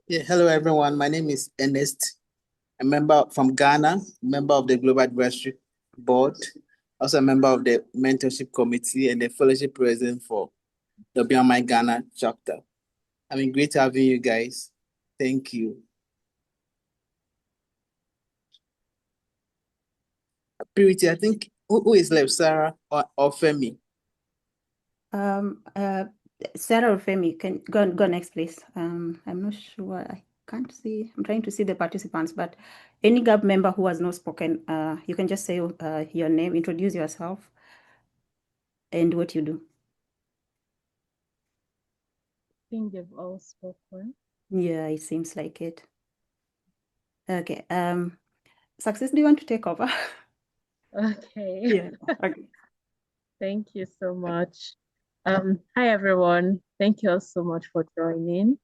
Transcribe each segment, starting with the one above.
Yeah, hello everyone. My name is Ernest, a member from Ghana, member of the Global Advisory Board, also a member of the Mentorship Committee and the Fellowship President for the BMI Ghana chapter. I mean, great having you guys. Thank you. Purity, I think who is left, Sarah or Femi? Um, uh, Sarah or Femi, can go next, please. I'm not sure. I can't see. I'm trying to see the participants, but any GAB member who has not spoken, you can just say your name, introduce yourself, and what you do. I think they've all spoken. Yeah, it seems like it. Okay. Success, do you want to take over? Okay. Yeah. Okay. Thank you so much. Hi everyone. Thank you all so much for joining.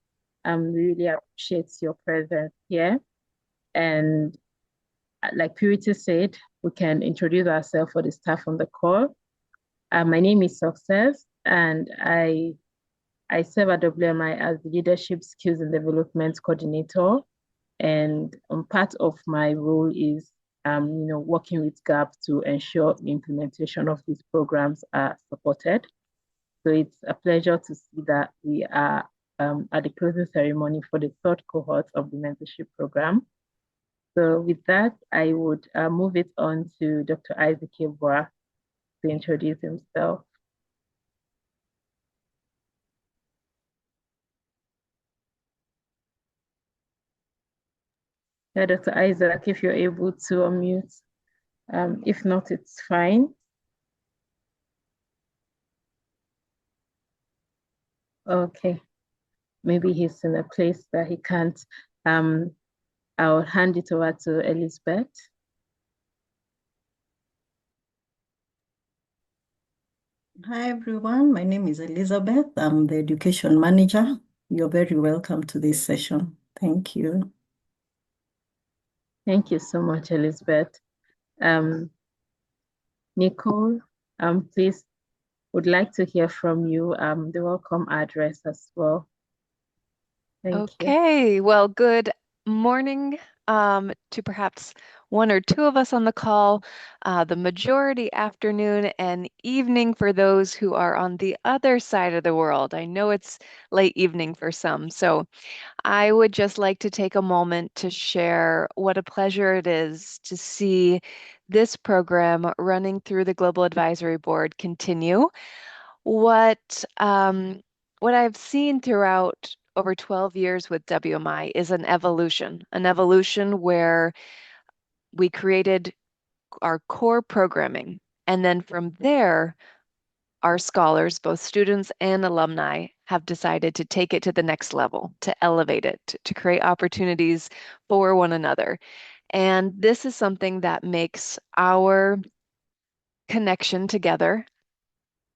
We really appreciate your presence here. And like Purity said, we can introduce ourselves for the staff on the call. My name is Success, and I serve at WMI as the Leadership Skills and Development Coordinator. And part of my role is, working with GAB to ensure the implementation of these programs are supported. So it's a pleasure to see that we are at the closing ceremony for the third cohort of the mentorship program. So with that, I would move it on to Dr. Isaac Yeboah to introduce himself. Yeah, Dr. Isaac, if you're able to unmute. If not, it's fine. Okay, maybe he's in a place that he can't. I'll hand it over to Elizabeth. Hi everyone, my name is Elizabeth. I'm the education manager. You're very welcome to this session. Thank you. Thank you so much, Elizabeth. Nicole, please would like to hear from you, the welcome address as well. Thank you. Okay, well, good morning to perhaps one or two of us on the call, the majority afternoon and evening for those who are on the other side of the world. I know it's late evening for some, so I would just like to take a moment to share what a pleasure it is to see this program running through the Global Advisory Board continue. What I've seen throughout over 12 years with WMI is an evolution where we created our core programming. And then from there, our scholars, both students and alumni, have decided to take it to the next level, to elevate it, to create opportunities for one another. And this is something that makes our connection together,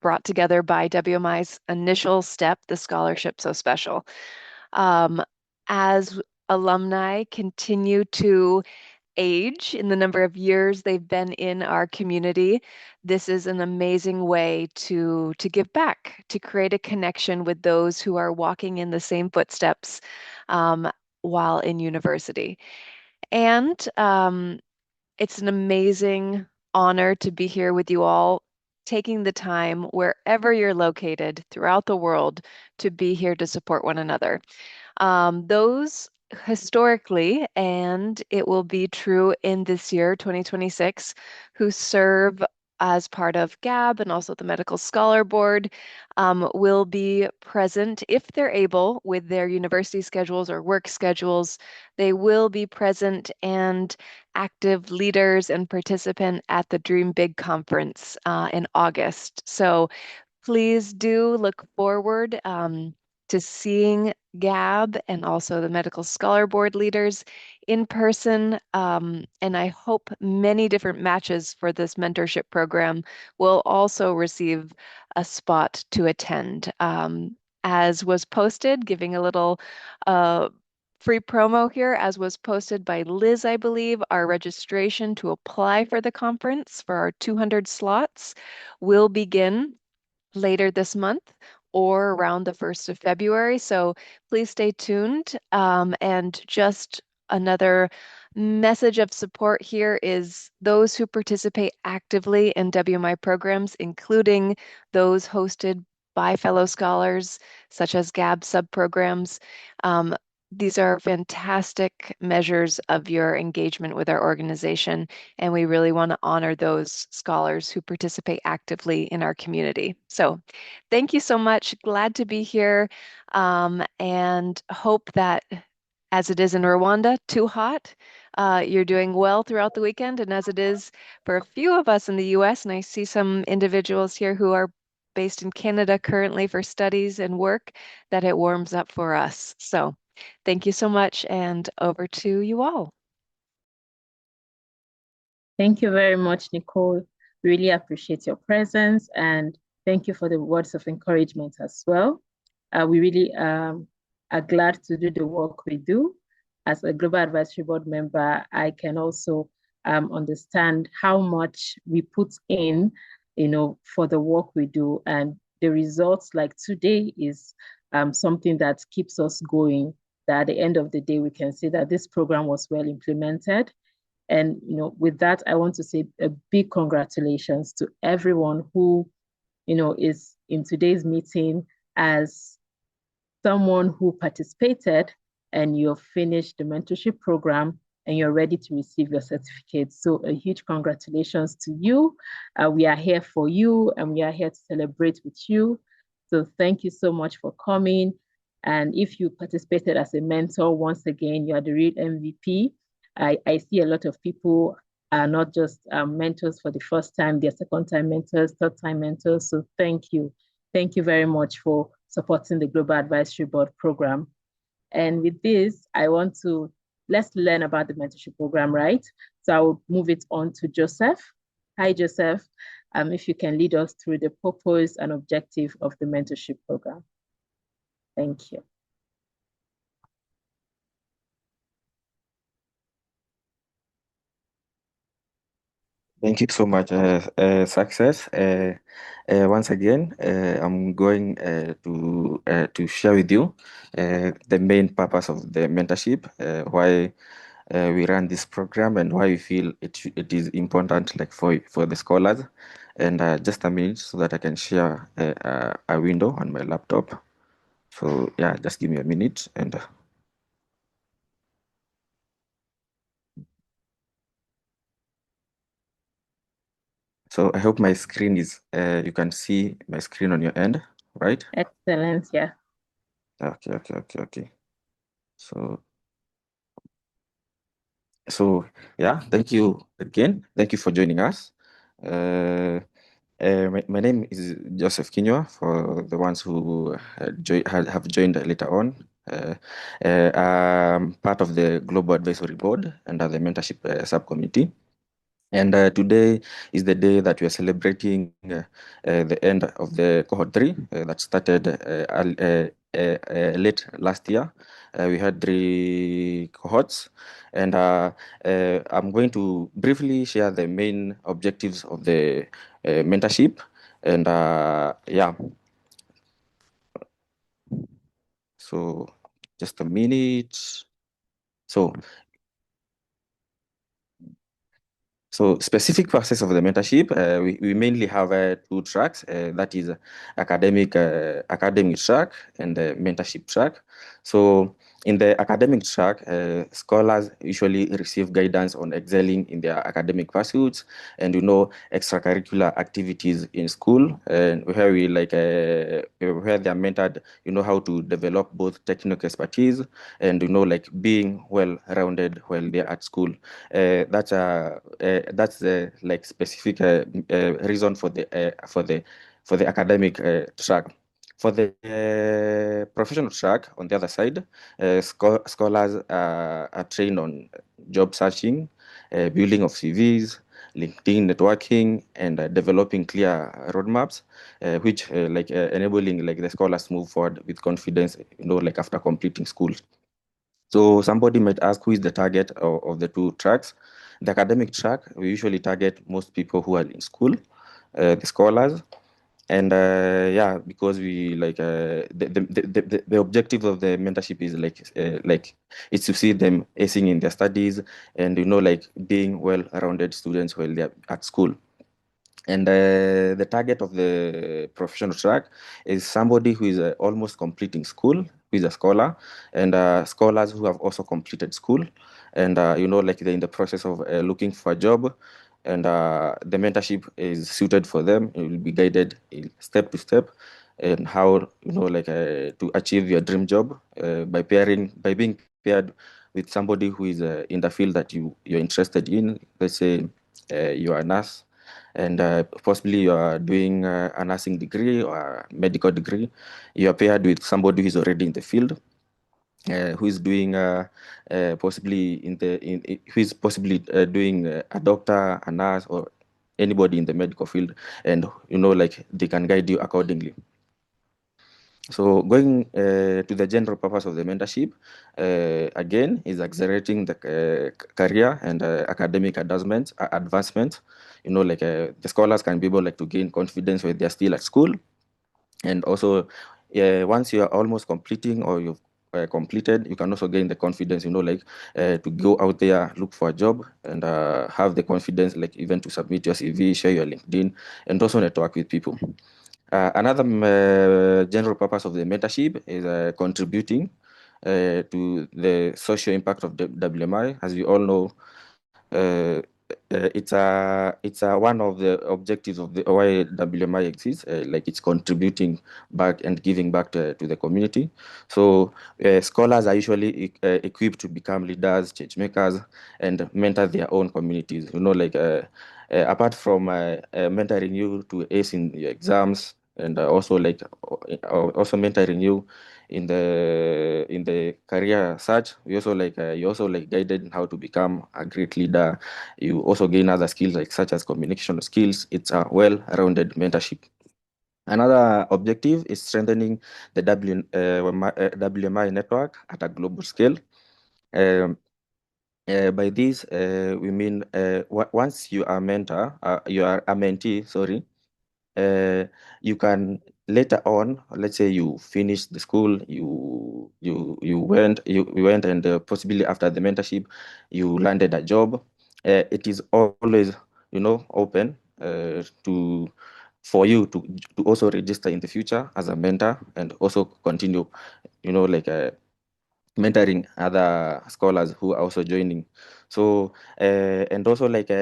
brought together by WMI's initial step, the scholarship, so special. Um, as alumni continue to age in the number of years they've been in our community, this is an amazing way to give back, to create a connection with those who are walking in the same footsteps while in university. And it's an amazing honor to be here with you all, taking the time wherever you're located throughout the world to be here to support one another. Those historically, and it will be true in this year, 2026, who serve as part of GAB and also the Medical Scholar Board, will be present if they're able with their university schedules or work schedules. They will be present and active leaders and participant at the Dream Big conference in August. So please do look forward to seeing GAB and also the Medical Scholar Board leaders in person. And I hope many different matches for this mentorship program will also receive a spot to attend. As was posted, giving a little free promo here, as was posted by Liz, I believe, our registration to apply for the conference for our 200 slots will begin later this month or around the 1st of February. So please stay tuned. And just another message of support here is those who participate actively in WMI programs, including those hosted by fellow scholars, such as GAB subprograms. These are fantastic measures of your engagement with our organization, and we really want to honor those scholars who participate actively in our community. So thank you so much. Glad to be here, and hope that as it is in Rwanda, too hot, you're doing well throughout the weekend. And as it is for a few of us in the US, and I see some individuals here who are based in Canada currently for studies and work, that it warms up for us. So thank you so much, and over to you all. Thank you very much, Nicole. Really appreciate your presence, and thank you for the words of encouragement as well. We really are glad to do the work we do. As a Global Advisory Board member, I can also understand how much we put in, for the work we do, and the results like today is something that keeps us going, that at the end of the day, we can see that this program was well implemented. And with that, I want to say a big congratulations to everyone who, is in today's meeting as someone who participated and you've finished the mentorship program and you're ready to receive your certificate. So a huge congratulations to you. We are here for you and we are here to celebrate with you. So thank you so much for coming. And if you participated as a mentor, once again, you are the real MVP. I see a lot of people are not just mentors for the first time, they're second-time mentors, third-time mentors. So thank you. Thank you very much for supporting the Global Advisory Board program. And with this, let's learn about the mentorship program, right? So I will move it on to Joseph. Hi, Joseph. If you can lead us through the purpose and objective of the mentorship program. Thank you. Thank you so much, Success. Once again, I'm going to share with you the main purpose of the mentorship, why we run this program, and why we feel it is important, like for the scholars. And just a minute so that I can share a window on my laptop. So yeah, just give me a minute and. So I hope my screen is, you can see my screen on your end, right? Excellent, yeah. Okay. So yeah, thank you again. Thank you for joining us. My name is Joseph Kinywa, for the ones who have joined later on. I'm part of the Global Advisory Board under the Mentorship Subcommittee. And today is the day that we are celebrating the end of the Cohort 3 that started late last year. We had 3 cohorts, and I'm going to briefly share the main objectives of the mentorship. And yeah, so just a minute. So specific process of the mentorship, we mainly have 2 tracks. That is academic track and the mentorship track. So in the academic track, scholars usually receive guidance on excelling in their academic pursuits and extracurricular activities in school, and where where they are mentored, how to develop both technical expertise and like being well-rounded while they're at school. That's the like specific reason for the academic track. For the professional track, on the other side, scholars are trained on job searching, building of CVs, LinkedIn networking, and developing clear roadmaps, which enabling the scholars move forward with confidence, after completing school. So somebody might ask, who is the target of the 2 tracks? The academic track, we usually target most people who are in school, the scholars. And yeah, because we like the objective of the mentorship is like it's to see them acing in their studies and like being well-rounded students while they're at school. And the target of the professional track is somebody who is almost completing school, who is a scholar, and scholars who have also completed school, and like they're in the process of looking for a job, and the mentorship is suited for them. It will be guided step to step, and how like to achieve your dream job by being paired with somebody who is in the field that you're interested in. Let's say you are a nurse, and possibly you are doing a nursing degree or a medical degree. You are paired with somebody who is already in the field, who is doing possibly who is possibly doing a doctor, a nurse, or anybody in the medical field, and like they can guide you accordingly. So going to the general purpose of the mentorship, again, is accelerating the career and academic advancement. Like the scholars can be able like to gain confidence when they're still at school, and also once you are almost completing or you've completed, you can also gain the confidence, like to go out there, look for a job, and have the confidence, like even to submit your CV, share your LinkedIn, and also network with people. Another general purpose of the mentorship is contributing to the social impact of the WMI. As we all know, it's one of the objectives of the why WMI exists. Like it's contributing back and giving back to the community. So scholars are usually equipped to become leaders, change makers, and mentor their own communities. Like apart from mentoring you to ace in your exams, and also like also mentoring you in the career search, we also like you also like guided in how to become a great leader. You also gain other skills like such as communication skills. It's a well-rounded mentorship. Another objective is strengthening the WMI network at a global scale. By this, we mean once you are you are a mentee, sorry, you can later on, let's say you finished the school, you went and possibly after the mentorship, you landed a job. It is always open for you to also register in the future as a mentor and also continue, like mentoring other scholars who are also joining. So and also like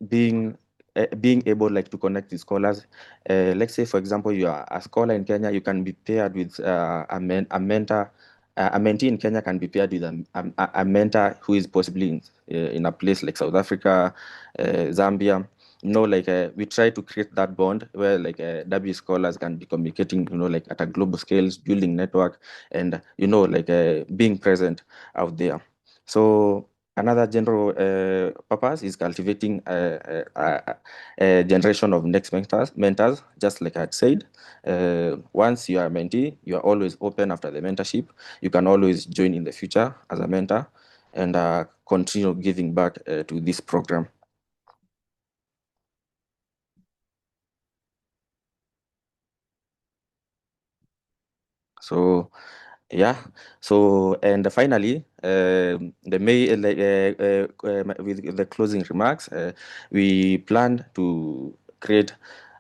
being able like to connect with scholars. Let's say for example you are a scholar in Kenya, you can be paired with a mentor. A mentee in Kenya can be paired with a mentor who is possibly in a place like South Africa, Zambia. Like we try to create that bond where like W scholars can be communicating, like at a global scale, building network, and like being present out there. So another general purpose is cultivating a generation of next mentors, just like I had said. Once you are a mentee, you are always open after the mentorship. You can always join in the future as a mentor and continue giving back to this program. So yeah. So and finally, with the closing remarks, we plan to create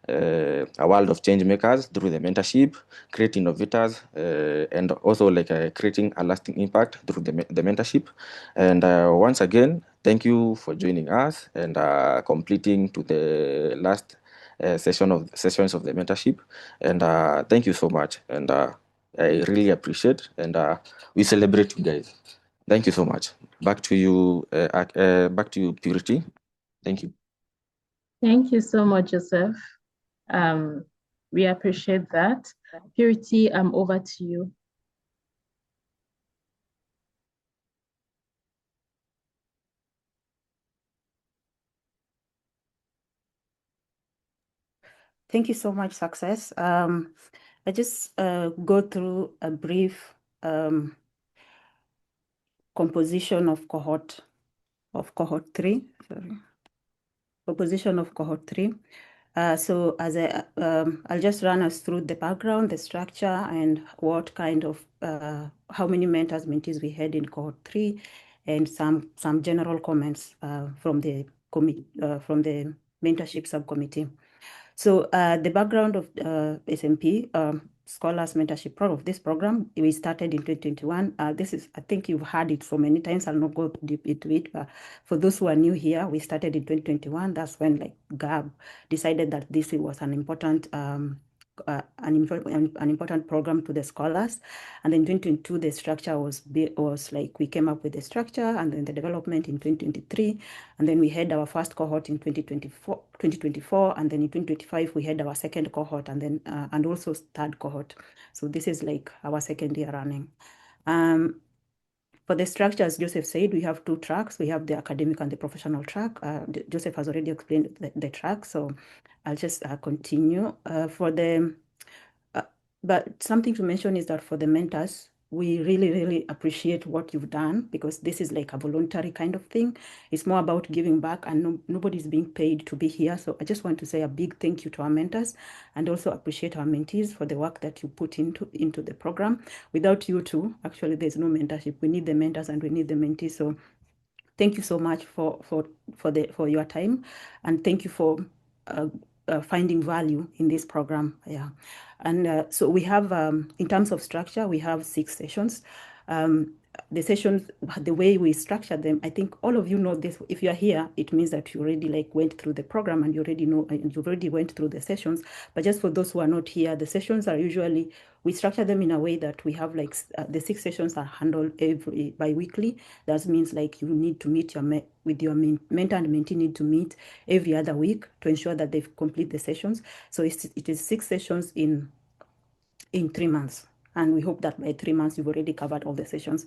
a world of change makers through the mentorship, create innovators, and also like creating a lasting impact through the mentorship. And once again, thank you for joining us and completing to the last sessions of the mentorship. And thank you so much. And I really appreciate, and we celebrate you guys. Thank you so much. Back to you, Purity. Thank you. Thank you so much, Joseph. We appreciate that. Purity, I'm over to you. Thank you so much, Success. I just go through a brief composition of cohort 3. Sorry. Composition of cohort 3. So I'll just run us through the background, the structure, and what kind of, how many mentors, mentees we had in cohort 3, and some general comments from the mentorship subcommittee. So the background of SMP Scholars Mentorship Program, of this program, we started in 2021. I think you've heard it so many times, I'll not go deep into it, but for those who are new here, we started in 2021. That's when like GAB decided that this was an important program to the scholars. And then 2022, the structure was like, we came up with the structure and then the development in 2023. And then we had our first cohort in 2024, and then in 2025, we had our second cohort, and then and also third cohort. So this is like our second year running. For the structure, as Joseph said, we have 2 tracks. We have the academic and the professional track. Joseph has already explained the track, so I'll just continue. But something to mention is that for the mentors, we really, really appreciate what you've done, because this is like a voluntary kind of thing. It's more about giving back, and nobody's being paid to be here. So I just want to say a big thank you to our mentors, and also appreciate our mentees for the work that you put into the program. Without you two, actually, there's no mentorship. We need the mentors and we need the mentees. So thank you so much for your time, and thank you for finding value in this program. Yeah, and so we have, in terms of structure, we have 6 sessions. The sessions, the way we structure them, I think all of you know this. If you're here, it means that you already like went through the program and you already know, and you already went through the sessions. But just for those who are not here, the sessions are usually, we structure them in a way that we have like the 6 sessions are handled bi-weekly. That means like you need to meet with your mentor and mentee need to meet every other week to ensure that they've complete the sessions. So it is 6 sessions in 3 months. And we hope that by 3 months, you've already covered all the sessions.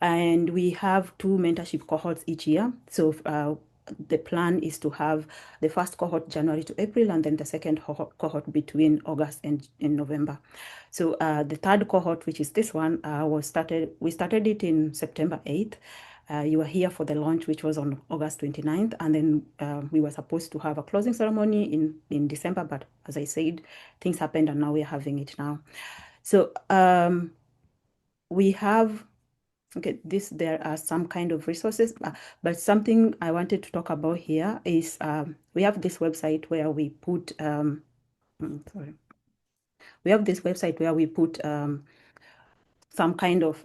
And we have 2 mentorship cohorts each year. So the plan is to have the first cohort January to April, and then the second cohort between August and November. So the third cohort, which is this one, we started it in September 8th. You were here for the launch, which was on August 29th. And then we were supposed to have a closing ceremony in December. But as I said, things happened and now we're having it now. So we have, okay, there are some kind of resources, but something I wanted to talk about here is we have this website where we put, we have this website where we put some kind of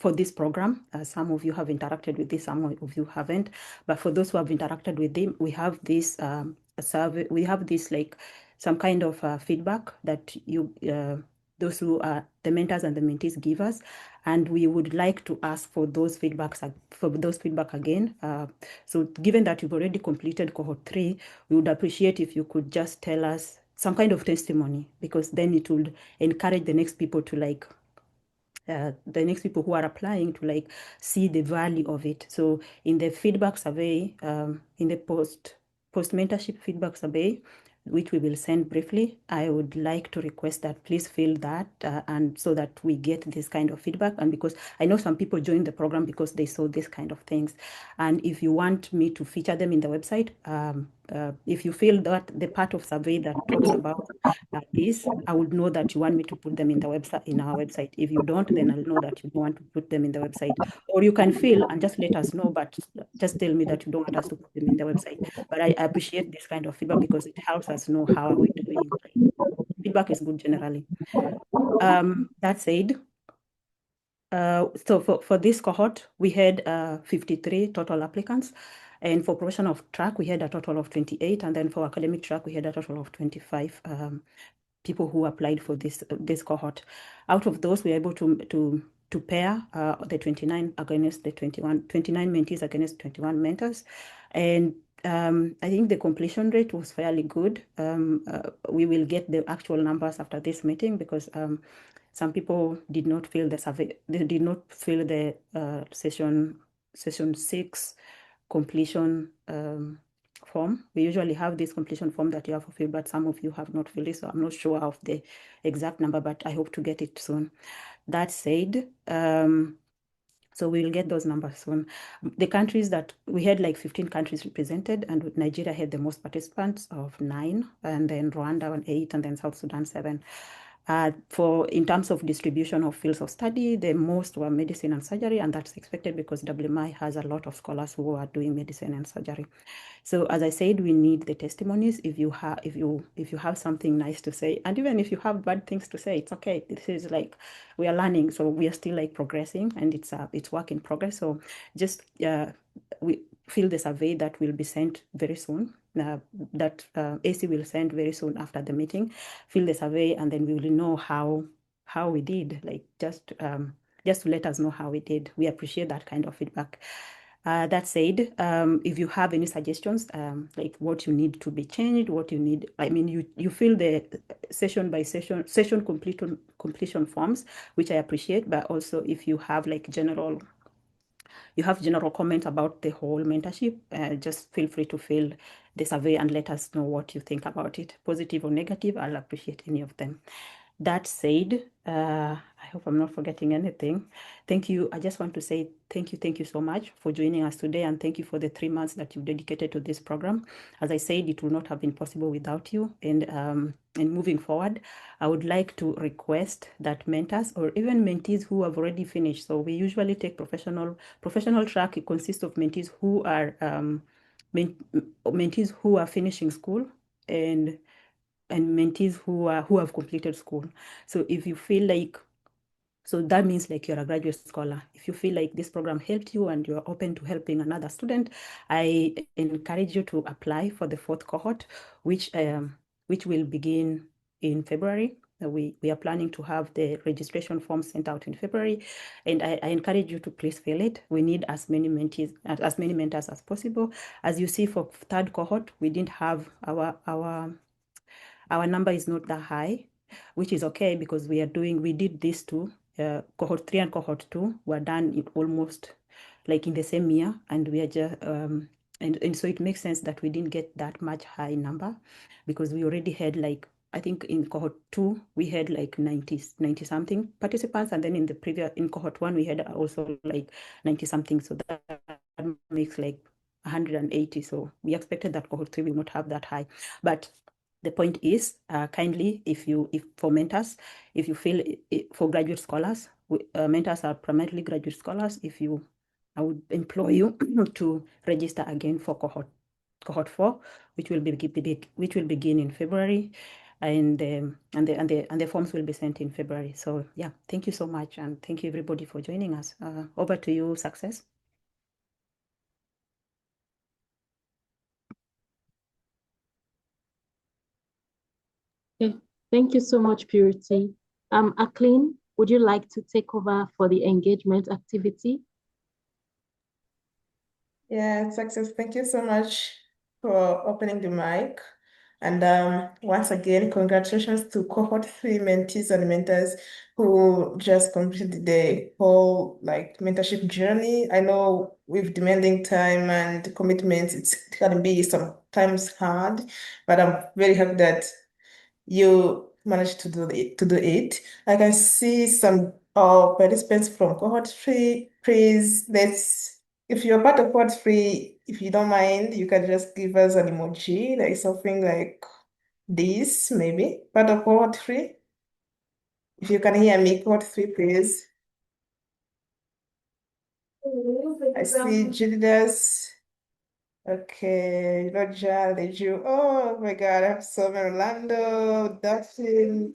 for this program. Some of you have interacted with this, some of you haven't. But for those who have interacted with them, we have this survey. We have this like some kind of feedback that those who are the mentors and the mentees give us, and we would like to ask for those feedback again. So given that you've already completed cohort 3, we would appreciate if you could just tell us some kind of testimony, because then it would encourage the next people to like, the next people who are applying to like see the value of it. So in the feedback survey, in the post mentorship feedback survey, which we will send briefly, I would like to request that please fill that, and so that we get this kind of feedback. And because I know some people joined the program because they saw this kind of things, and if you want me to feature them in the website, if you feel that the part of survey that talks about this, I would know that you want me to put them in the website, in our website. If you don't, then I'll know that you don't want to put them in the website. Or you can feel and just let us know, but just tell me that you don't want us to put them in the website. But I appreciate this kind of feedback because it helps us know how are we doing. Feedback is good generally. That said, so for this cohort, we had 53 total applicants. And for professional track, we had a total of 28. And then for academic track, we had a total of 25 people who applied for this cohort. Out of those, we were able to pair the 29 against the 29 mentees against 21 mentors. And I think the completion rate was fairly good. We will get the actual numbers after this meeting, because some people did not fill the survey. They did not fill the session 6 completion form. We usually have this completion form that you have to fill, but some of you have not filled it, so I'm not sure of the exact number, but I hope to get it soon. That said, So we will get those numbers soon. The countries that we had, like 15 countries represented, and Nigeria had the most participants of 9, and then Rwanda 8, and then South Sudan 7. In terms of distribution of fields of study, the most were medicine and surgery, and that's expected because WMI has a lot of scholars who are doing medicine and surgery. So as I said, we need the testimonies. If you have something nice to say, and even if you have bad things to say, it's okay. This is like, we are learning, so we are still like progressing, and it's work in progress. So just we fill the survey that will be sent very soon. That AC will send very soon after the meeting. Fill the survey, and then we will know how we did. Like just to let us know how we did. We appreciate that kind of feedback. That said, if you have any suggestions, like what you need to be changed, what you need, I mean, you fill the session by session completion forms, which I appreciate, but also if you have like general comments about the whole mentorship, just feel free to fill the survey and let us know what you think about it, positive or negative. I'll appreciate any of them. That said, I hope I'm not forgetting anything. Thank you. I just want to say thank you so much for joining us today, and thank you for the 3 months that you've dedicated to this program. As I said, it would not have been possible without you. And moving forward, I would like to request that mentors or even mentees who have already finished. So we usually take professional track. It consists of mentees who are mentees who are finishing school and mentees who have completed school. So if you feel like, so that means like you're a graduate scholar. If you feel like this program helped you and you're open to helping another student, I encourage you to apply for the 4th cohort, which will begin in February. We are planning to have the registration form sent out in February, and I encourage you to please fill it. We need as many mentors as possible. As you see, for 3rd cohort, we didn't have our number is not that high, which is okay because we did these two, cohort 3 and cohort 2 were done in almost like in the same year, and we are just and so it makes sense that we didn't get that much high number because we already had, like, I think in cohort 2 we had like 90 something participants, and then in cohort 1 we had also like 90 something, so that makes like 180. So we expected that cohort 3 will not have that high, but the point is, kindly, if for mentors, if you feel for graduate scholars, mentors are primarily graduate scholars. I would implore you to register again for cohort 4, which will begin in February, and the forms will be sent in February. So yeah, thank you so much, and thank you everybody for joining us. Over to you, Success. Okay. Thank you so much, Purity. Akleen, would you like to take over for the engagement activity? Yeah, Success. Thank you so much for opening the mic. And once again, congratulations to cohort 3 mentees and mentors who just completed the whole mentorship journey. I know with demanding time and commitments, it can be sometimes hard, but I'm very happy that you managed to do it. I can see some participants from cohort 3. Please, if you're part of cohort 3, if you don't mind, you can just give us an emoji, like something like this, maybe. Part of cohort 3. If you can hear me, cohort 3, please. I see Judas. Okay, Roger, Leju. Oh my God, I have so many. Orlando, Daphne.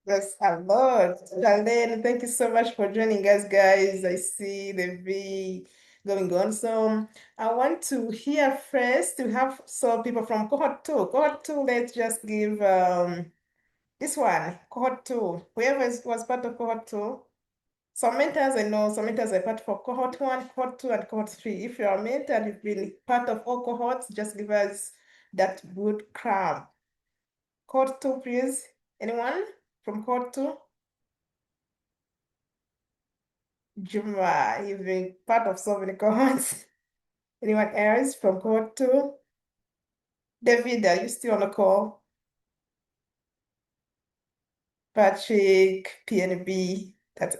Yes, a lot. Charlene, thank you so much for joining us, guys. I see the V going on. So I want to hear first, we have some people from cohort 2. Cohort 2, let's just give this one, cohort 2. Whoever was part of cohort 2. Some mentors, I know some mentors are part for cohort 1, cohort 2, and cohort 3. If you're a mentor and you've been part of all cohorts, just give us that good crown. Cohort 2, please. Anyone from cohort 2? Juma, you've been part of so many cohorts. Anyone else from cohort 2? David, are you still on the call? Patrick, PNB, that's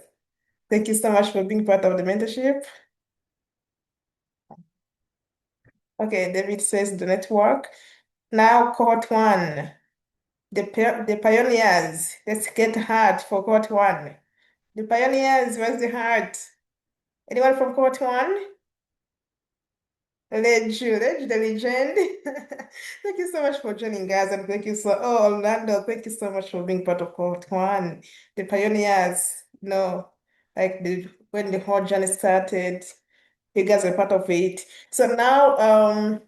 Thank you so much for being part of the mentorship. Okay, David says the network. Now, cohort 1, the pioneers. Let's get hard for cohort 1. The pioneers, where's the heart? Anyone from cohort 1? Leju, the legend. Thank you so much for joining, guys, and thank you Orlando, thank you so much for being part of cohort 1. The pioneers, like when the whole journey started, you guys were part of it. So now,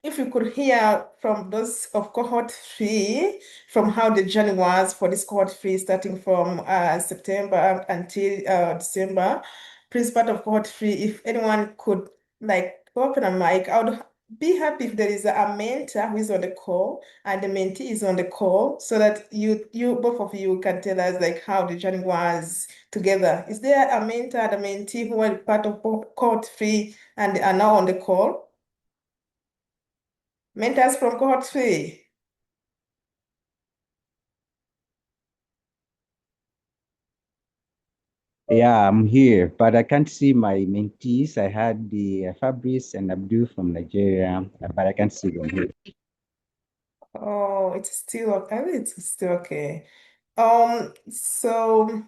if you could hear from those of cohort 3, from how the journey was for this cohort 3, starting from September until December, please, part of cohort 3, if anyone could like open a mic, I would be happy if there is a mentor who is on the call and the mentee is on the call, so that you both of you can tell us like how the journey was together. Is there a mentor and a mentee who are part of cohort 3 and are now on the call? Mentors from cohort 3. Yeah, I'm here, but I can't see my mentees. I had the Fabrice and Abdul from Nigeria, but I can't see them here. Oh, it's still okay. It's still okay. So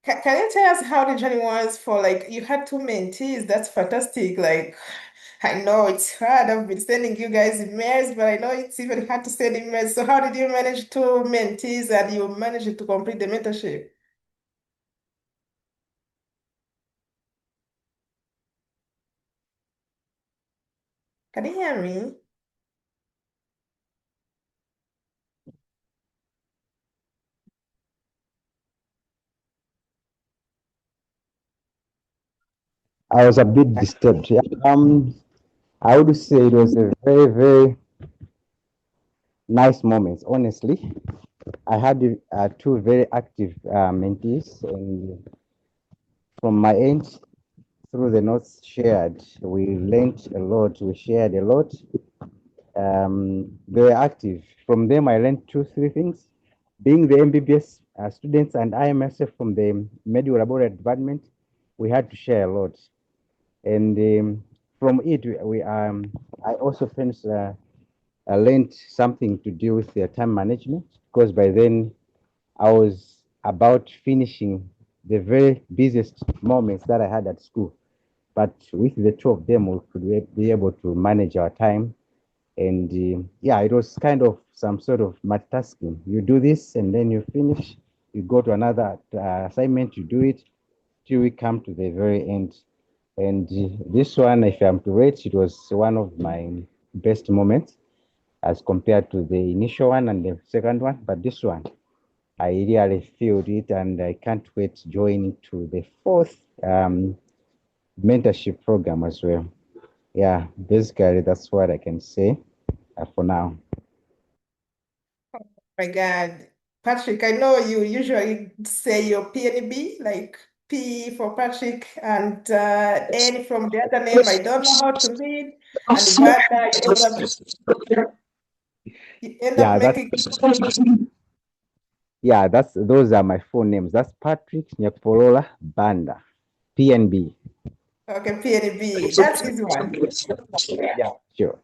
can you tell us how the journey was for, like, you had 2 mentees? That's fantastic. Like, I know it's hard. I've been sending you guys emails, but I know it's even hard to send emails. So how did you manage 2 mentees and you managed to complete the mentorship? Can you hear me? I was a bit disturbed. Yeah. I would say it was a very, very nice moment, honestly. I had 2 very active mentees, and from my end, through the notes shared, we learned a lot, we shared a lot. They were active. From them, I learned 3 things. Being the MBBS students and I myself from the medical laboratory department, we had to share a lot. And from it, I also finished, I learned something to do with time management, because by then I was about finishing the very busiest moments that I had at school. But with the 2 of them, we could be able to manage our time. And yeah, it was kind of some sort of multitasking. You do this and then you finish, you go to another assignment, you do it till we come to the very end. And this one, if I'm to rate, it was one of my best moments as compared to the initial one and the second one. But this one, I really feel it, and I can't wait to join to the 4th mentorship program as well. Yeah, basically that's what I can say for now. My God. Patrick, I know you usually say your PNB, like P for Patrick, and N from the other name. I don't know how to read. And Banda, you end up Yeah, making. those are my full names. That's Patrick Nyakpolola Banda, PNB. Okay, PNB. That's easy one. Yeah, sure.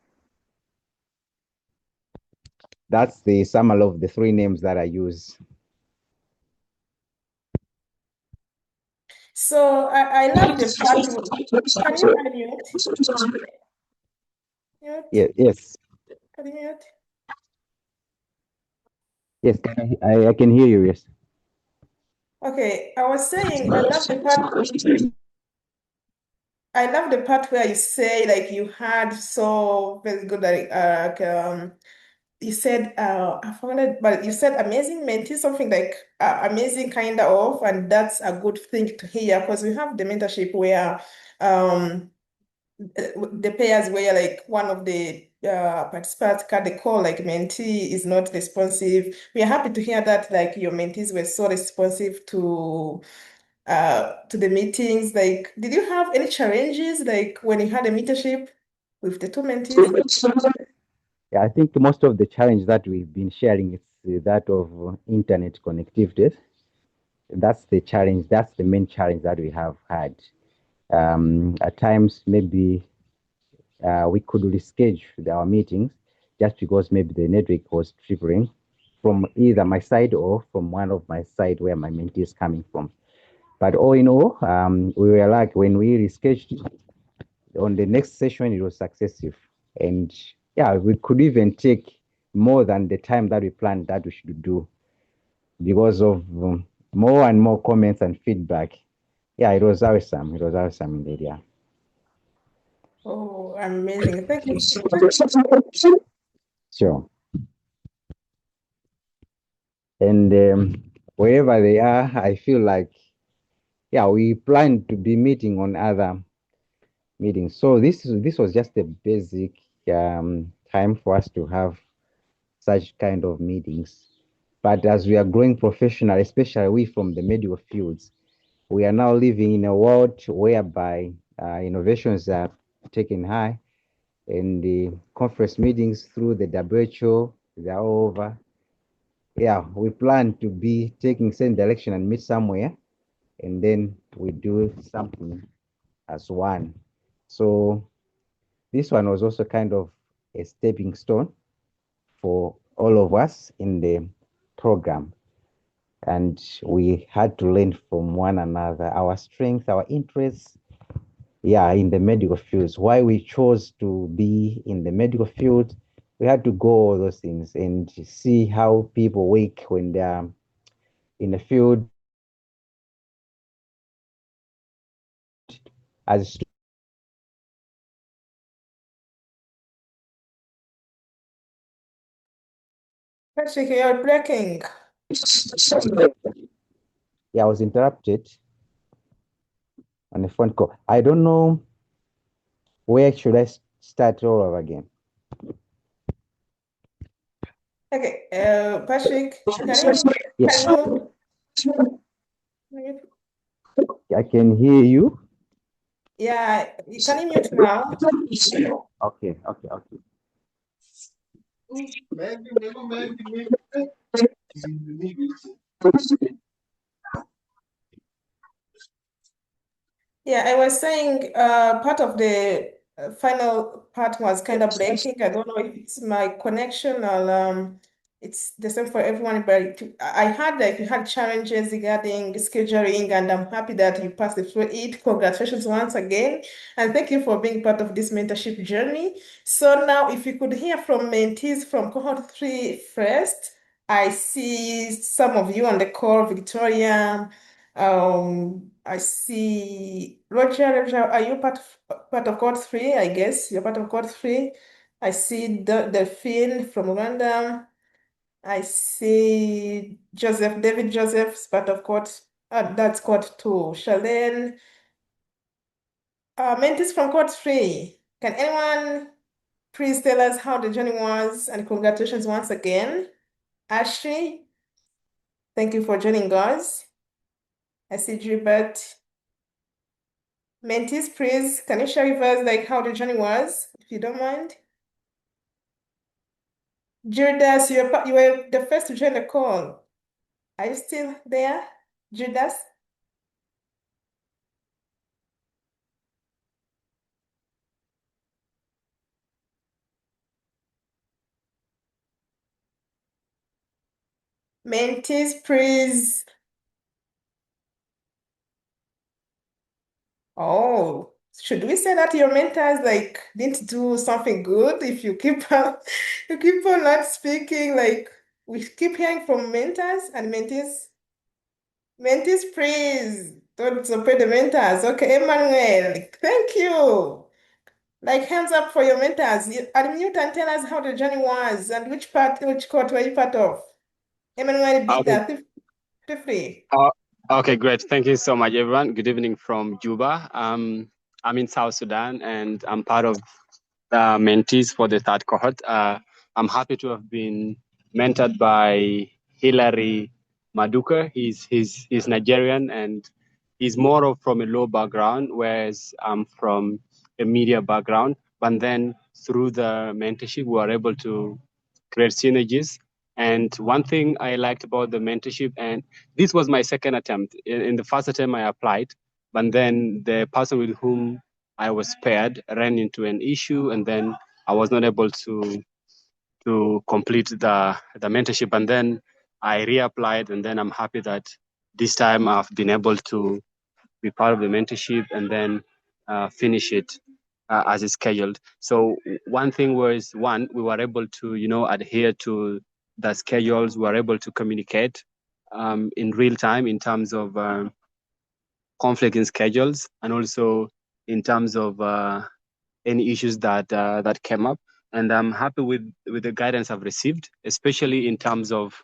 That's the summary of the 3 names that I use. So I love the part. Can you unmute? Mute? Yeah, yes, Can you mute? yes. I can hear you. Yes. Okay, I was saying I love the part. I love the part where you say like you had so very good you said I forgot it, but you said amazing mentee, something like amazing kind of, and that's a good thing to hear, because we have the mentorship where the pairs where like one of the participants cut the call, like mentee is not responsive. We are happy to hear that like your mentees were so responsive to the meetings. Like, did you have any challenges like when you had a mentorship with the 2 mentees? Yeah, I think most of the challenge that we've been sharing is that of internet connectivity. that's the challenge. That's the main challenge that we have had. At times, maybe we could reschedule our meetings just because maybe the network was tripping from either my side or from one of my side where my mentee is coming from. But all in all, we were like, when we rescheduled on the next session, it was successive. And yeah, we could even take more than the time that we planned that we should do because of more and more comments and feedback. Yeah, it was awesome. It was awesome indeed, yeah. Oh, amazing. Thank you. Sure. And wherever they are, I feel like, yeah, we plan to be meeting on other meetings. So this was just a basic time for us to have such kind of meetings. But as we are growing professional, especially we from the medical fields, we are now living in a world whereby innovations are taken high, and the conference meetings through the WHO, they're all over. Yeah, we plan to be taking same direction and meet somewhere, and then we do something as one. So this one was also kind of a stepping stone for all of us in the program. And we had to learn from one another, our strengths, our interests, yeah, in the medical fields. Why we chose to be in the medical field, we had to go all those things and see how people work when they're in the field as Patrick, you're breaking. yeah, I was interrupted on a phone call. I don't know where should I start all over again. Okay, Patrick, can Yes, you I can hear you. yeah, can you mute now? Okay, okay, okay. Yeah, I was saying part of the final part was kind of breaking. I don't know if it's my connection or it's the same for everyone, but I heard that you had challenges regarding scheduling, and I'm happy that you passed through it. Congratulations once again, and thank you for being part of this mentorship journey. So now, if you could hear from mentees from cohort 3 first, I see some of you on the call, Victoria. I see Roger, are you part of Cohort 3? I guess you're part of Cohort 3. I see Delphine from Rwanda. I see David Joseph's part of Cohort, that's Cohort 2. Charlene, mentees from Cohort 3. Can anyone please tell us how the journey was? And congratulations once again. Ashley, thank you for joining us. I see Gilbert. Mentees, please, can you share with us like how the journey was, if you don't mind? Judas, you were the first to join the call. Are you still there, Judas? Mentees, please. Oh, should we say that your mentors like didn't do something good if you keep on you keep on not speaking? Like we keep hearing from mentors and mentees. Mentees, please don't support the mentors. Okay, Emmanuel, thank you. Like hands up for your mentors. Unmute and tell us how the journey was and which court were you part of? Emmanuel Bita, feel free. Okay, great. Thank you so much, everyone. Good evening from Juba. I'm in South Sudan, and I'm part of the mentees for the third cohort. I'm happy to have been mentored by Hilary Maduka. He's Nigerian, and he's more of from a low background, whereas I'm from a media background. But then through the mentorship, we were able to create synergies And one thing I liked about the mentorship, and this was my second attempt. In the first attempt, I applied, but then the person with whom I was paired ran into an issue, and then I was not able to complete the mentorship. And then I reapplied, and then I'm happy that this time I've been able to be part of the mentorship and then finish it as it's scheduled. So one thing was, we were able to adhere to the schedules. We were able to communicate in real time in terms of conflict in schedules, and also in terms of any issues that came up. And I'm happy with the guidance I've received, especially in terms of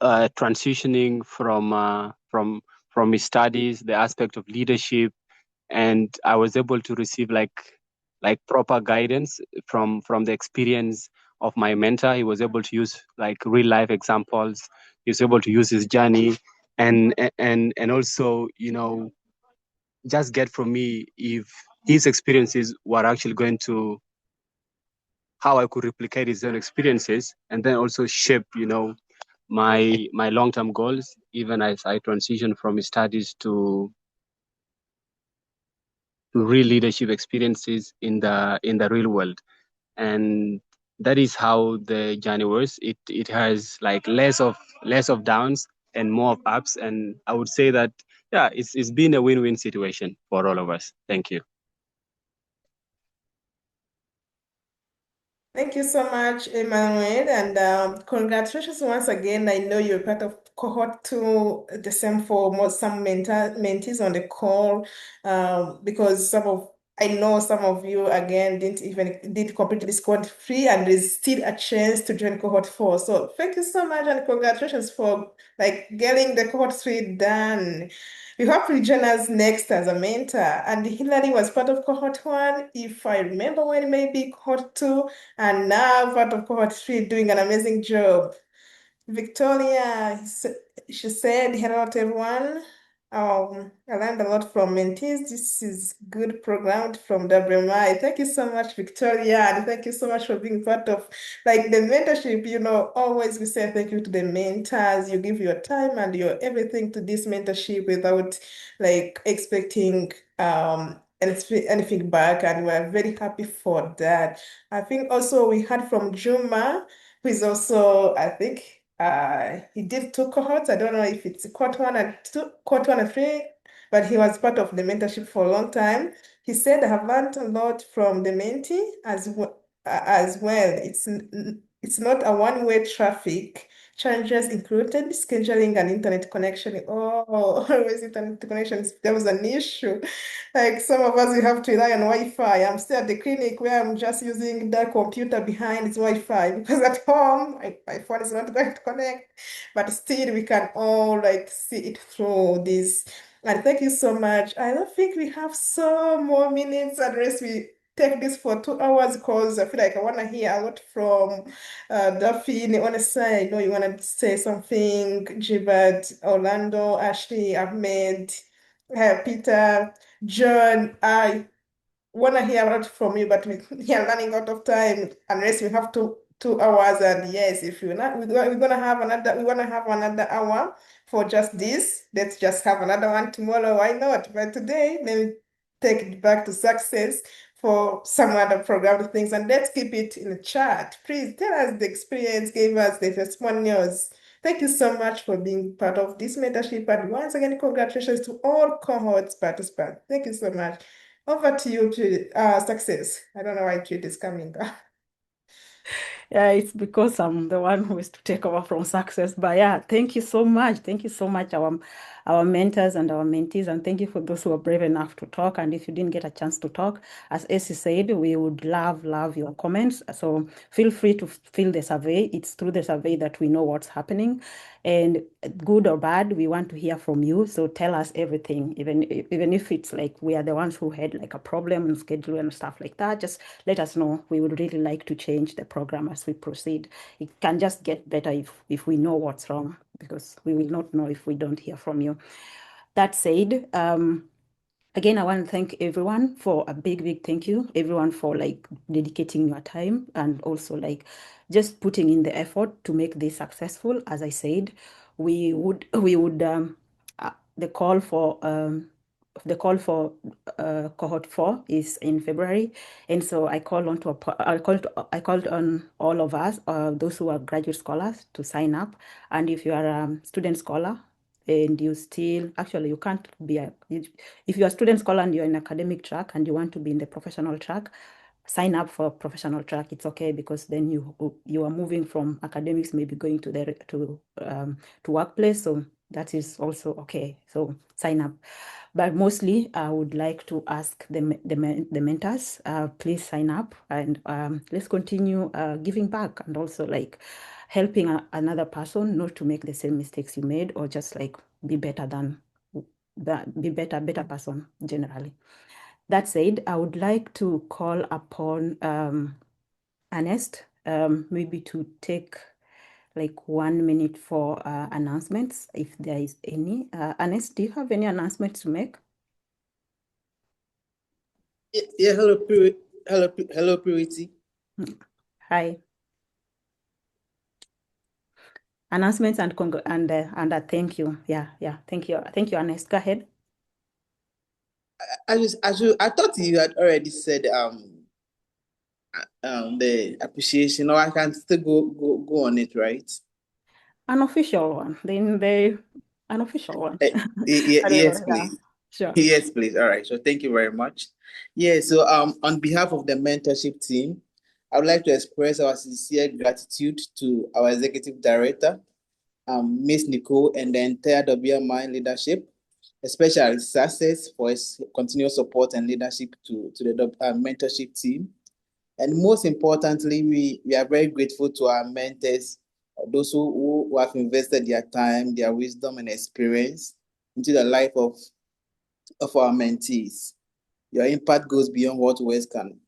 transitioning from his studies, the aspect of leadership, and I was able to receive like proper guidance from the experience of my mentor. He was able to use like real life examples. He was able to use his journey and also just get from me if his experiences were actually going to how I could replicate his own experiences, and then also shape my long-term goals, even as I transition from studies to real leadership experiences in the real world. And that is how the journey works. It has like less of downs and more of ups, and I would say that it's been a win-win situation for all of us. Thank you. Thank you so much, Emmanuel, and congratulations once again. I know you're part of cohort 2, the same for some mentees on the call, because I know some of you again did complete this cohort 3, and there's still a chance to join cohort 4. So thank you so much and congratulations for getting the cohort 3 done. We hope you join us next as a mentor. And Hillary was part of cohort 1, if I remember well, maybe cohort 2, and now part of cohort 3, doing an amazing job. Victoria, she said, hello to everyone. I learned a lot from mentees. This is good program from WMI. Thank you so much, Victoria, and thank you so much for being part of the mentorship. Always we say thank you to the mentors. You give your time and your everything to this mentorship without expecting anything back, and we're very happy for that. I think also we heard from Juma, who is also, I think, he did 2 cohorts. I don't know if it's cohort 1 and 2, cohort 1 and 3, but he was part of the mentorship for a long time. He said, I have learned a lot from the mentee as well. It's not a one-way traffic. Challenges included scheduling and internet connection. Oh, always internet connection. There was an issue. Some of us, we have to rely on Wi-Fi. I'm still at the clinic where I'm just using the computer behind its Wi-Fi, because at home, my phone is not going to connect. But still, we can all see it through this. And thank you so much. I don't think we have so more minutes, unless we take this for 2 hours, because I feel like I want to hear a lot from Duffy. Honestly, I know you want to say something. Jibat, Orlando, Ashley, Ahmed, Peter, John. I want to hear a lot from you, but we are running out of time unless we have 2 hours. And yes, if you're not, we're gonna have another. We want to have another hour for just this. Let's just have another one tomorrow. Why not? But today, let me take it back to success for some other program things, and let's keep it in the chat. Please tell us the experience, give us the testimonials. Thank you so much for being part of this mentorship, and once again, congratulations to all cohorts participants. Thank you so much. Over to you, Judy. Success. I don't know why Judy is coming back. Yeah, it's because I'm the one who is to take over from success. But yeah, thank you so much. Thank you so much, our mentors and our mentees. And thank you for those who are brave enough to talk. And if you didn't get a chance to talk, as Essie said, we would love your comments. So feel free to fill the survey. It's through the survey that we know what's happening. And good or bad, we want to hear from you. So tell us everything, even if it's we are the ones who had a problem and schedule and stuff like that. Just let us know. We would really like to change the program as we proceed. It can just get better if we know what's wrong, because we will not know if we don't hear from you. That said, Again, I want to thank everyone for a big thank you, everyone for like dedicating your time and also like just putting in the effort to make this successful. As I said, we would the call for cohort 4 is in February, and so I called on all of us, those who are graduate scholars, to sign up. And if you are a student scholar and you still actually you can't be if you're a student scholar and you're in academic track and you want to be in the professional track, sign up for professional track. It's okay, because then you are moving from academics, maybe going to workplace, so that is also okay, so sign up. But mostly I would like to ask the mentors, please sign up, and let's continue giving back, and also like helping another person not to make the same mistakes you made, or just like be better better person generally. That said, I would like to call upon Ernest, maybe to take like 1 minute for announcements, if there is any. Ernest, do you have any announcements to make? Yeah, hello, Purity. Hi. Announcements and thank you. Yeah. Thank you, Ernest. Go ahead. I thought you had already said the appreciation, or I can still go on it, right? An official one. An official one. Yes, please. Sure. Yes, please. All right. So thank you very much. Yeah. So on behalf of the mentorship team, I would like to express our sincere gratitude to our executive director, Miss Nicole, and the entire WMI leadership, especially Success, for his continuous support and leadership to the mentorship team. And most importantly, we are very grateful to our mentors, those who have invested their time, their wisdom, and experience into the life of our mentees. Your impact goes beyond what words can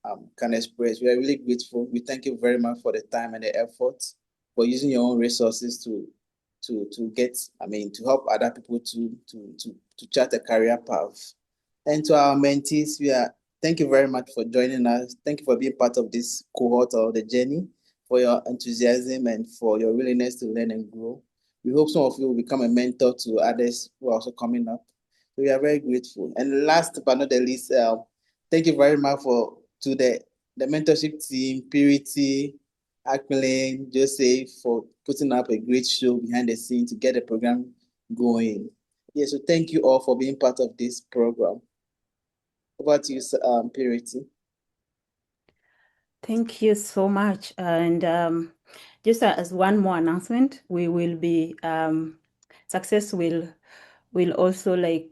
express. We are really grateful. We thank you very much for the time and the effort, for using your own resources to help other people to chart a career path. And to our mentees, thank you very much for joining us. Thank you for being part of this cohort or the journey, for your enthusiasm and for your willingness to learn and grow. We hope some of you will become a mentor to others who are also coming up. We are very grateful. And last but not the least, thank you very much to the mentorship team, Purity, Aquilin, Joseph, for putting up a great show behind the scenes to get the program going. Yeah, so thank you all for being part of this program. Over to you, Purity. Thank you so much. And just as one more announcement, we will be Success will also like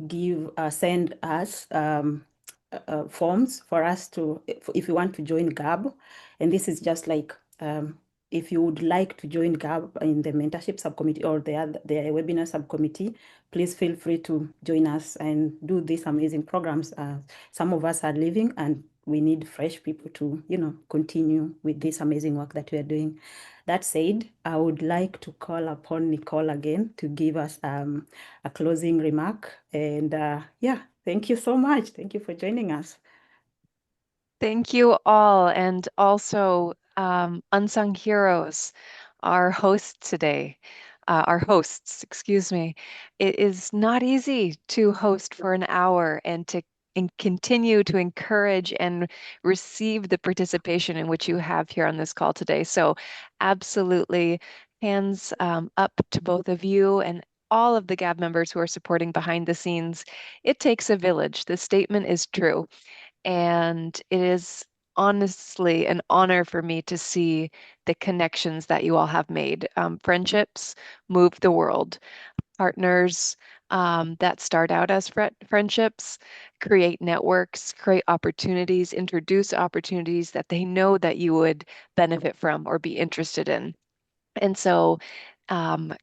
send us forms for us to, if you want to join GAB, and this is just like if you would like to join GAB in the mentorship subcommittee or the webinar subcommittee, please feel free to join us and do these amazing programs. Some of us are leaving, and we need fresh people to, continue with this amazing work that we are doing. That said, I would like to call upon Nicole again to give us a closing remark. And yeah, thank you so much. Thank you for joining us. Thank you all, and also unsung heroes, our hosts today. Our hosts, excuse me. It is not easy to host for an hour and to continue to encourage and receive the participation in which you have here on this call today. So absolutely hands up to both of you and all of the GAB members who are supporting behind the scenes. It takes a village. The statement is true. And it is honestly an honor for me to see the connections that you all have made. Friendships move the world. Partners that start out as friendships create networks, create opportunities, introduce opportunities that they know that you would benefit from or be interested in. And so,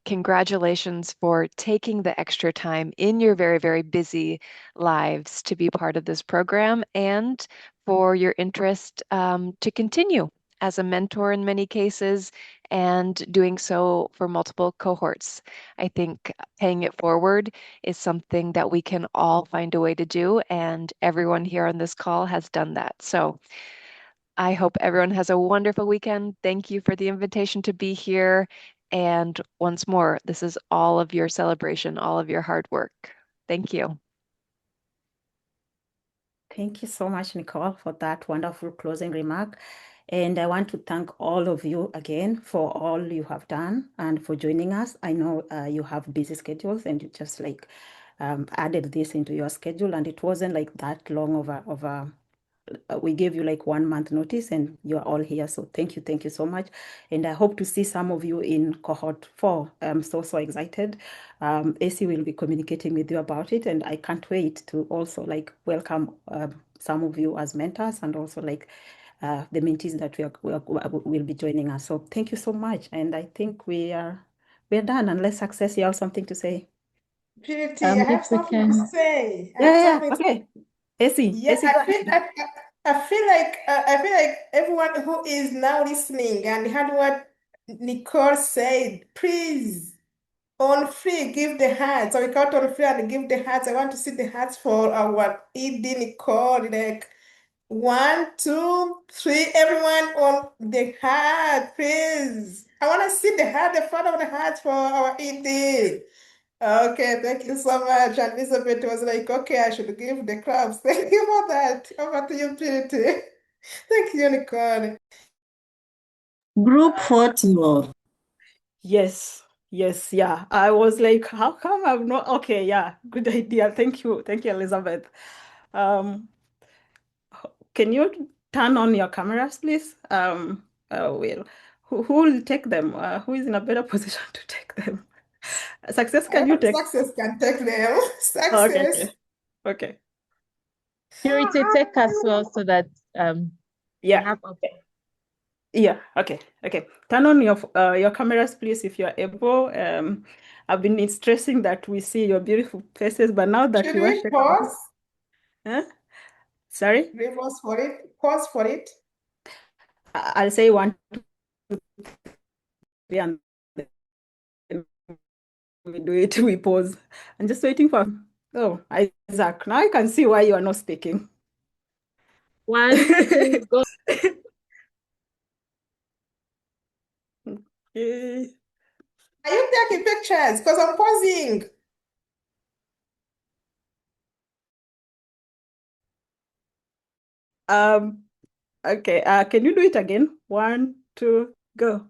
congratulations for taking the extra time in your very, very busy lives to be part of this program, and for your interest to continue as a mentor in many cases and doing so for multiple cohorts. I think paying it forward is something that we can all find a way to do, and everyone here on this call has done that. So I hope everyone has a wonderful weekend. Thank you for the invitation to be here. And once more, this is all of your celebration, all of your hard work. Thank you. Thank you so much, Nicole, for that wonderful closing remark. And I want to thank all of you again for all you have done and for joining us. I know you have busy schedules and you just like added this into your schedule, and it wasn't like that long of a we gave you like 1 month notice and you're all here. So thank you so much. And I hope to see some of you in cohort 4. I'm so excited. AC will be communicating with you about it, and I can't wait to also like welcome some of you as mentors and also like the mentees that will be joining us. So thank you so much. And I think we're done, unless Success, you have something to say. Purity, I have If we something to can. say. I have Yeah, something to okay. AC, Yeah, AC, go ahead. I feel like everyone who is now listening and heard what Nicole said, please, on free, give the hearts. So we count on free and give the hearts. I want to see the hearts for our ED Nicole. Like 1, 2, 3, everyone on the heart, please. I want to see the heart, the front of the heart for our ED. Okay, thank you so much. And Elizabeth was like, okay, I should give the clubs. Thank you for that. Over to you, Purity. Thank you, Nicole. Group photo. Yes, yeah. I was like, how come I'm not okay? Yeah, good idea. Thank you, Elizabeth. Can you turn on your cameras, please? Will who will take them? Who is in a better position to take them? Success, I can you hope take? Success can take them. Oh, okay, Success. okay. Purity, take us well so that we Yeah. have Yeah, okay. Turn on your cameras, please, if you're able. I've been stressing that we see your beautiful faces, but now that Should you we watch pause? huh? Sorry? We pause for it. Pause for it. I'll say 1, 2, 3, and then we do it. We pause. I'm just waiting for. Oh, Isaac. Now I can see why you are not speaking. 1, 2, go. Okay. Are you taking pictures? Because I'm pausing. Okay. Can you do it again? 1, 2, go.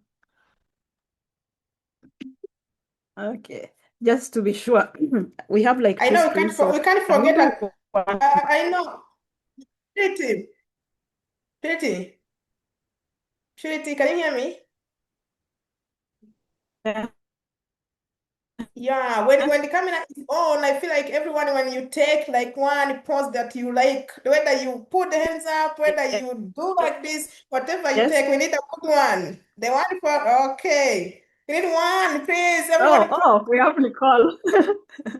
Okay. Just to be sure, we have like I 2 know screens, so we can't can we forget do that. one? I know. Purity. Purity. Purity, can you hear me? Yeah, when the camera is on, I feel like everyone, when you take like one pose that you like, whether you put the hands up, whether you do like this, whatever you Yes. take, we need a good one. The one for, okay. We need one, please. Everyone, Oh, we have Nicole.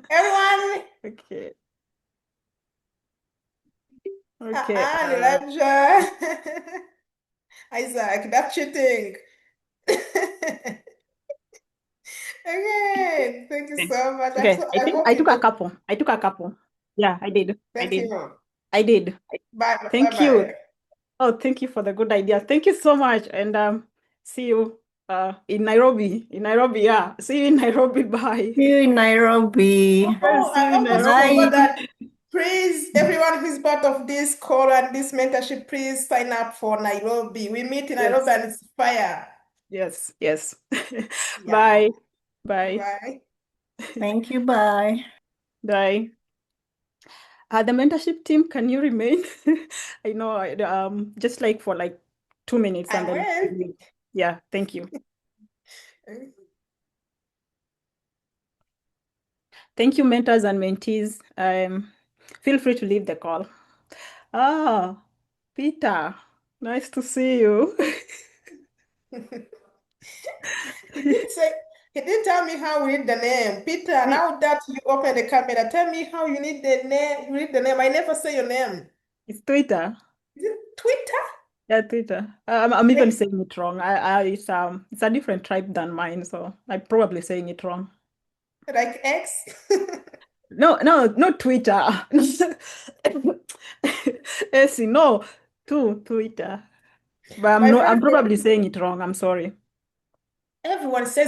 everyone. Okay. Elijah. Isaac, that's cheating. Okay, thank you so much. Okay. I I think hope I you took a did. couple. Yeah, I did. Thank you. I did. Bye. Thank you. Bye-bye. Oh, thank you for the good idea. Thank you so much. And see you in Nairobi. Yeah. See you in Nairobi. Bye. See you in Nairobi. Oh, See you I in almost Nairobi. forgot that. Please, everyone who's part of this call and this mentorship, please sign up for Nairobi. We meet in Nairobi and it's fire. Yes. Yeah. Bye. Bye. Thank you. Bye. Bye. The mentorship team, can you remain? I know, just like for like 2 minutes and I then will. yeah, thank you. Thank you, mentors and mentees. Feel free to leave the call. Ah, Peter, nice to see you. He didn't tell me how we read the name. Peter, now that you open the camera, tell me how you need the name. You read the name. I never say your name. It's Twitter. Is it Twitter? Yeah, Twitter. I'm even saying it wrong. It's a different tribe than mine, so I'm probably saying it wrong. Like X? No, not Twitter. Essie, no, Twitter. But I'm My I'm friend, probably saying it wrong. I'm sorry. everyone says